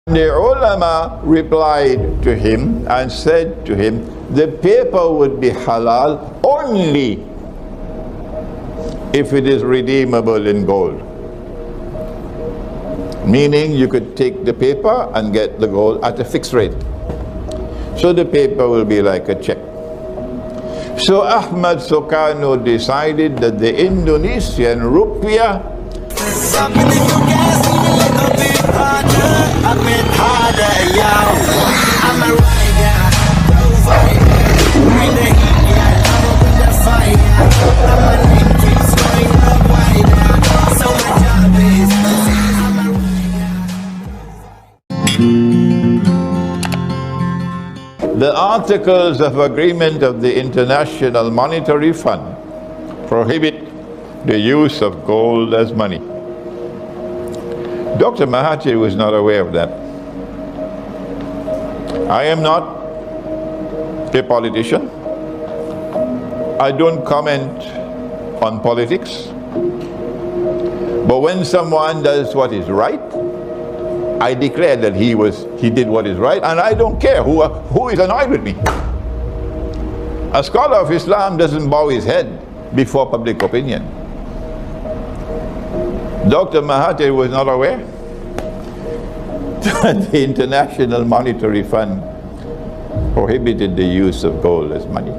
The ulama replied to him and said to him, the paper would be halal only if it is redeemable in gold. Meaning you could take the paper and get the gold at a fixed rate. So the paper will be like a check. So Ahmad Sukarno decided that the Indonesian rupiah the Articles of Agreement of the International Monetary Fund prohibit the use of gold as money. Dr. Mahathir was not aware of that. I am not a politician. I don't comment on politics. But when someone does what is right, I declare that he did what is right, and I don't care who is annoyed with me. A scholar of Islam doesn't bow his head before public opinion. Dr. Mahathir was not aware that the International Monetary Fund prohibited the use of gold as money.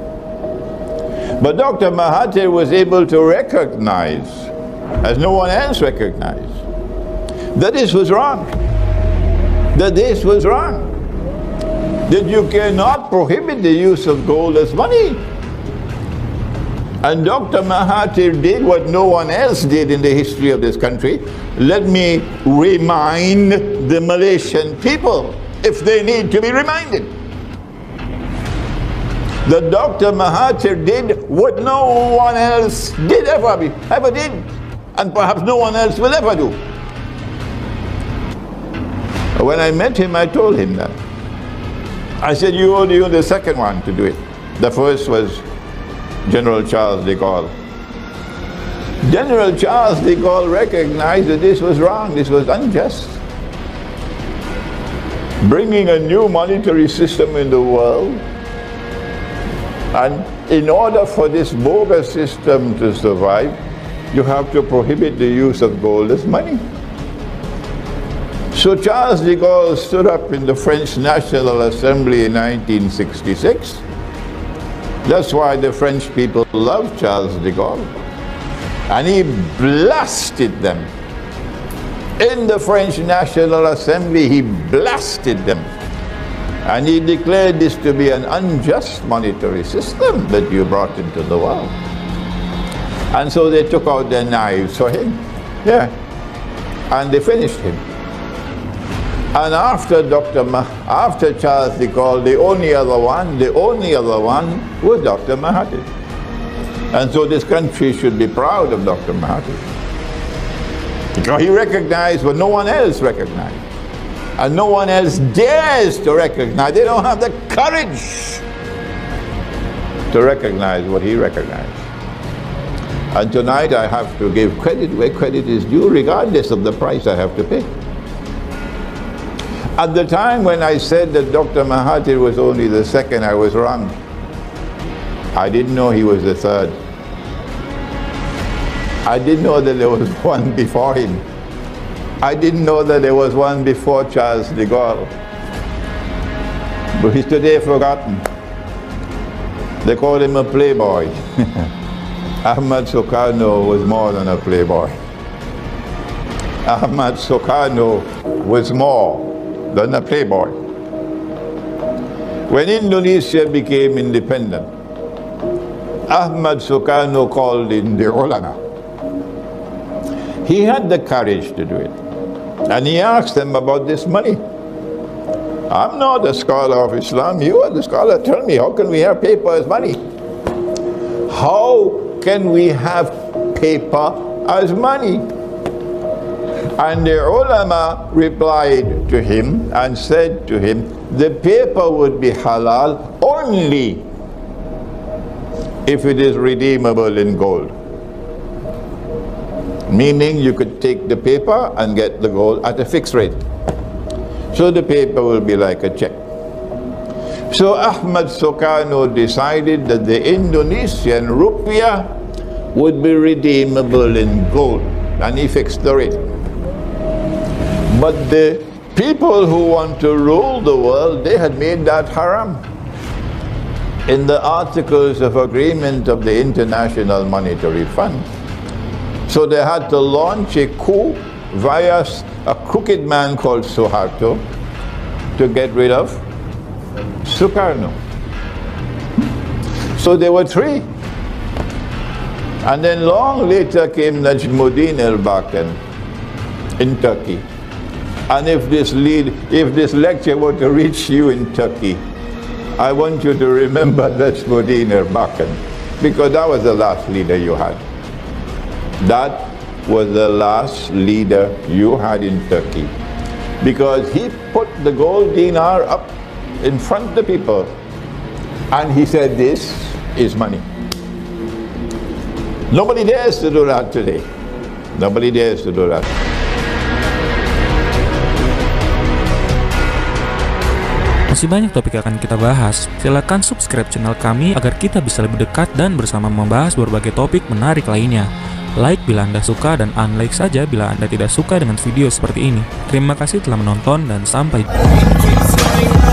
But Dr. Mahathir was able to recognize, as no one else recognized, that this was wrong. That this was wrong. That you cannot prohibit the use of gold as money. And Dr. Mahathir did what no one else did in the history of this country. Let me remind the Malaysian people, if they need to be reminded, that Dr. Mahathir did what no one else did ever did, and perhaps no one else will ever do. When I met him, I told him that. I said, you're the second one to do it. The first was General Charles de Gaulle. General Charles de Gaulle recognized that this was wrong, this was unjust. Bringing a new monetary system in the world, and in order for this bogus system to survive, you have to prohibit the use of gold as money. So Charles de Gaulle stood up in the French National Assembly in 1966. That's why the French people loved Charles de Gaulle. And he blasted them. In the French National Assembly, he blasted them. And he declared this to be an unjust monetary system that you brought into the world. And so they took out their knives for him. Yeah. And they finished him. And after Charles de Gaulle, the only other one was Dr. Mahathir. And so this country should be proud of Dr. Mahathir. Because he recognized what no one else recognized. And no one else dares to recognize. They don't have the courage to recognize what he recognized. And tonight I have to give credit where credit is due, regardless of the price I have to pay. At the time when I said that Dr. Mahathir was only the second, I was wrong. I didn't know he was the third. I didn't know that there was one before him. I didn't know that there was one before Charles de Gaulle. But he's today forgotten. They called him a playboy. Ahmad Sukarno was more than a playboy. Ahmad Sukarno was more than a playboy. When Indonesia became independent, Ahmad Sukarno called in the ulama. He had the courage to do it. And he asked them about this money. I'm not a scholar of Islam, you are the scholar. Tell me, how can we have paper as money? How can we have paper as money? And the ulama replied to him and said to him, the paper would be halal only if it is redeemable in gold. Meaning you could take the paper and get the gold at a fixed rate. So the paper will be like a check. So Ahmad Sukarno decided that the Indonesian rupiah would be redeemable in gold, and he fixed the rate. But the people who want to rule the world, they had made that haram. In the Articles of Agreement of the International Monetary Fund. So they had to launch a coup via a crooked man called Suharto to get rid of Sukarno. So there were three. And then long later came Najmuddin al-Bakan in Turkey. And if this lecture were to reach you in Turkey, I want you to remember Najmuddin al-Bakan, because that was the last leader you had. That was the last leader you had in Turkey, because he put the gold dinar up in front of the people and he said, this is money. Nobody dares to do that today. Nobody dares to do that. Masih banyak topik yang akan kita bahas. Silakan subscribe channel kami agar kita bisa lebih dekat dan bersama membahas berbagai topik menarik lainnya. Like bila Anda suka dan unlike saja bila Anda tidak suka dengan video seperti ini. Terima kasih telah menonton dan sampai jumpa.